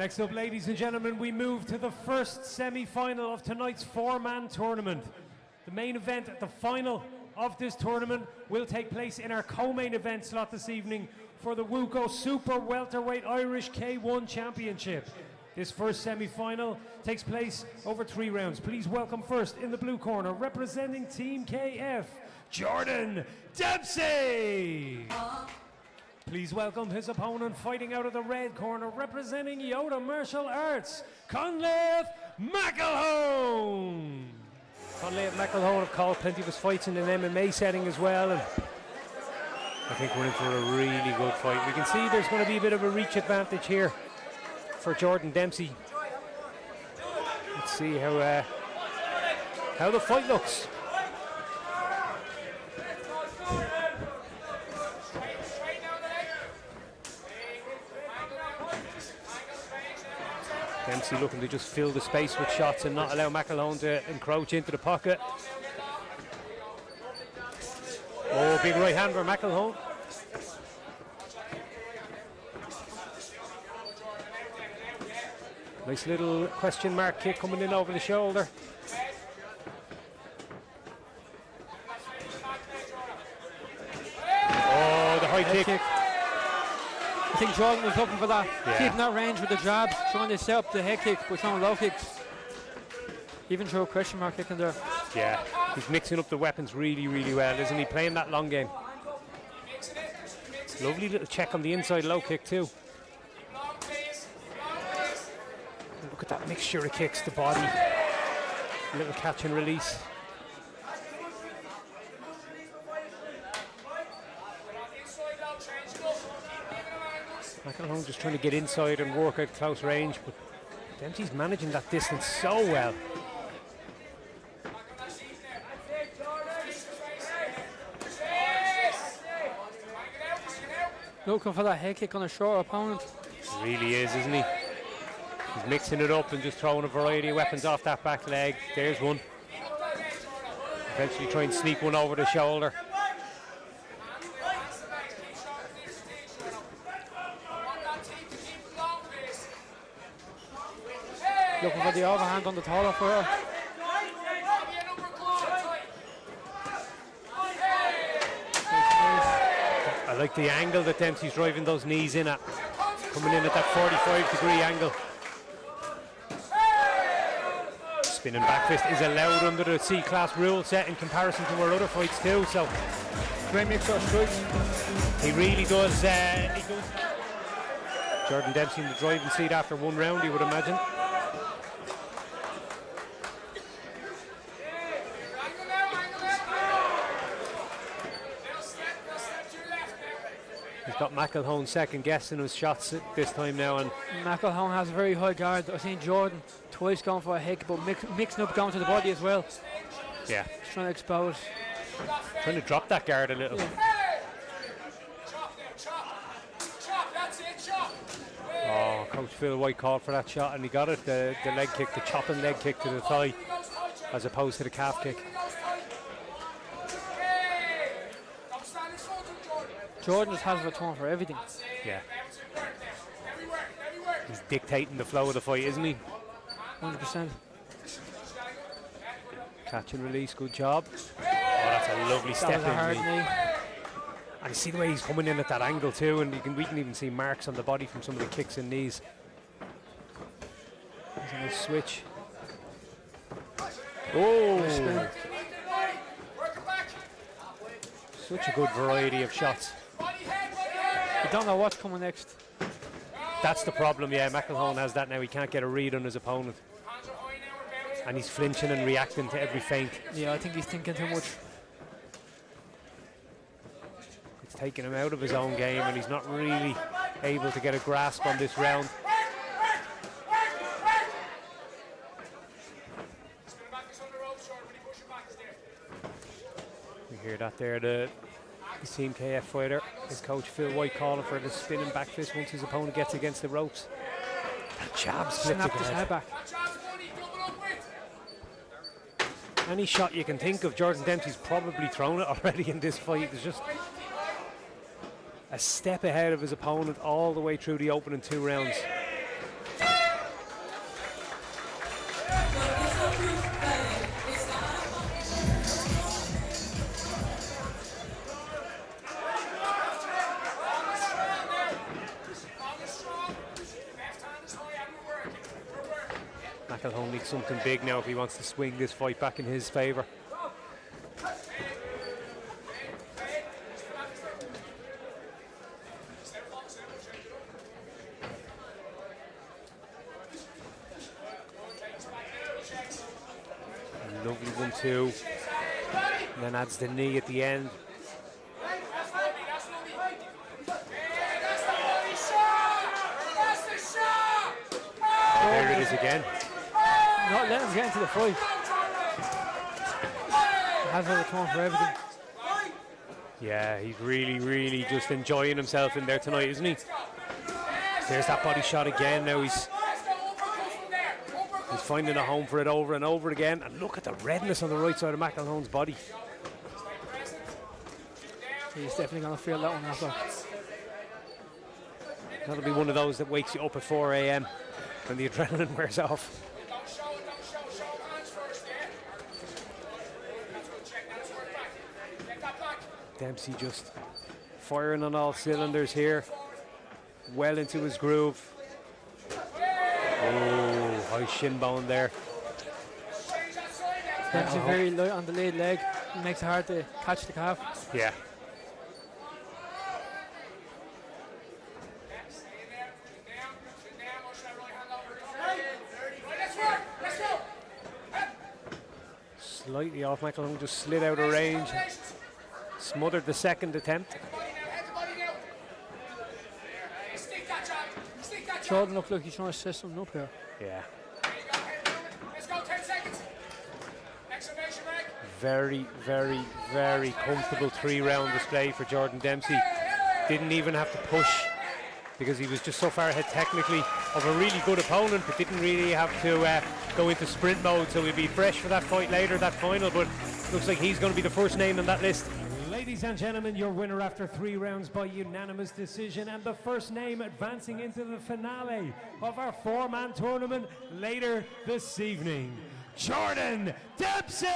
Next up, ladies and gentlemen, we move to the first semi-final of tonight's four-man tournament. The main event, the final of this tournament, will take place in our co-main event slot this evening for the WUCO Super Welterweight Irish K1 Championship. This first semi-final takes place over 3 rounds. Please welcome first in the blue corner, representing Team KF, Jordan Dempsey. Please welcome his opponent fighting out of the red corner, representing Yodha Martial Arts, Connlaoth McElhone. Connlaoth McElhone have called plenty of his fights in an MMA setting as well, and I think we're in for a really good fight. We can see there's going to be a bit of a reach advantage here for Jordan Dempsey. Let's see how the fight looks. Dempsey looking to just fill the space with shots and not allow McElhone to encroach into the pocket. Oh, big right hand for McElhone. Nice little question mark kick coming in over the shoulder. Oh, the high kick. I think Jordan was looking for that, keeping that range with the jabs, trying to set up the head kick, but throwing low kicks. Even throw a question mark kick in there. Yeah, he's mixing up the weapons really, really well, isn't he? Playing that long game. Lovely little check on the inside low kick too. Look at that mixture of kicks, the body. A little catch and release. McElhone just trying to get inside and work at close range, but Dempsey's managing that distance so well. Looking for that head kick on a short opponent. He really is, isn't he? He's mixing it up and just throwing a variety of weapons off that back leg. There's one. Eventually try and sneak one over the shoulder. Looking for the overhand on the taller player. I like the angle that Dempsey's driving those knees in at. Coming in at that 45-degree angle. Spinning back fist is allowed under the C-class rule set in comparison to our other fights too. So great mix of strikes. He really does. Jordan Dempsey in the driving seat after 1 round, you would imagine. He's got McElhone second guessing his shots this time now, and McElhone has a very high guard. I've seen Jordan twice going for a hick, but mixing up going to the body as well. Yeah. Just trying to expose. Trying to drop that guard a little. Yeah. Oh, Coach Phil White called for that shot and he got it. The leg kick, the chopping leg kick to the thigh, as opposed to the calf kick. Jordan just has a return for everything. Yeah. He's dictating the flow of the fight, isn't he? 100%. Catch and release, good job. Oh, that's a lovely step in. Hard knee. And see the way he's coming in at that angle too, and we can even see marks on the body from some of the kicks and knees. There's a nice switch. Oh! Such a good variety of shots. You don't know what's coming next. That's the problem, yeah. McElhone has that now. He can't get a read on his opponent. And he's flinching and reacting to every feint. Yeah, I think he's thinking too much. It's taking him out of his own game, and he's not really able to get a grasp on this round. We hear that there, the Team KF fighter, his coach Phil White calling for the spinning back fist once his opponent gets against the ropes. That jab snapped his head back. Any shot you can think of, Jordan Dempsey's probably thrown it already in this fight. There's just a step ahead of his opponent all the way through the opening 2 rounds. McElhone needs something big now if he wants to swing this fight back in his favour. Lovely 1-2. And then adds the knee at the end. There it is again. Not letting him get into the fight. Has a return for everything. Yeah, he's really just enjoying himself in there tonight, isn't he? There's that body shot again. Now he's finding a home for it over and over again. And look at the redness on the right side of McElhone's body. He's definitely going to feel that one after. That'll be one of those that wakes you up at 4 a.m. when the adrenaline wears off. Dempsey just firing on all cylinders here. Well into his groove. Oh, high shin bone there. Dempsey very light on the lead leg. It makes it hard to catch the calf. Yeah. Slightly off, McElhone just slid out of range. Smothered the second attempt. Jordan looked like he's trying to set something up here. Yeah. Very comfortable 3-round display for Jordan Dempsey. Didn't even have to push because he was just so far ahead technically of a really good opponent, but didn't really have to go into sprint mode, so he'll be fresh for that fight later, that final, but looks like he's going to be the first name on that list. Ladies and gentlemen, your winner after 3 rounds by unanimous decision, and the first name advancing into the finale of our 4-man tournament later this evening, Jordan Dempsey!